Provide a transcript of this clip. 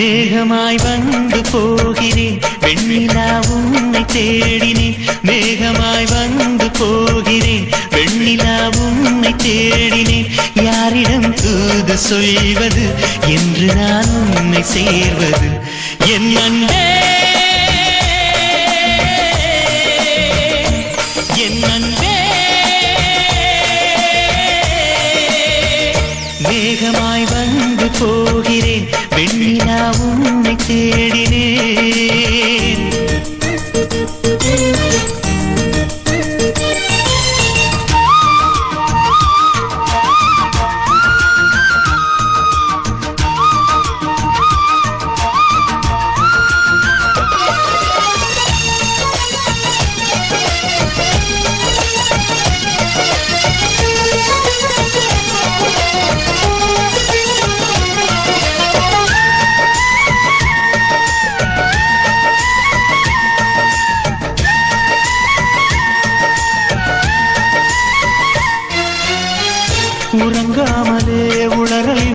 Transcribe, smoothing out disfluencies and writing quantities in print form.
மேகமாய் வந்து போகிறேன் வெண்ணிலா உன்னை தேடினேன் மேகமாய் வந்து போகிறேன் வெண்ணிலா உன்னை தேடினேன் யாரிடம் தூது சொல்வது என்று நான் உன்னை சேர்வது என் அன்பே என் அன்பே மேகமாய் வந்து போகிறேன் வெண்ணிலா உன்னை தேடினேன்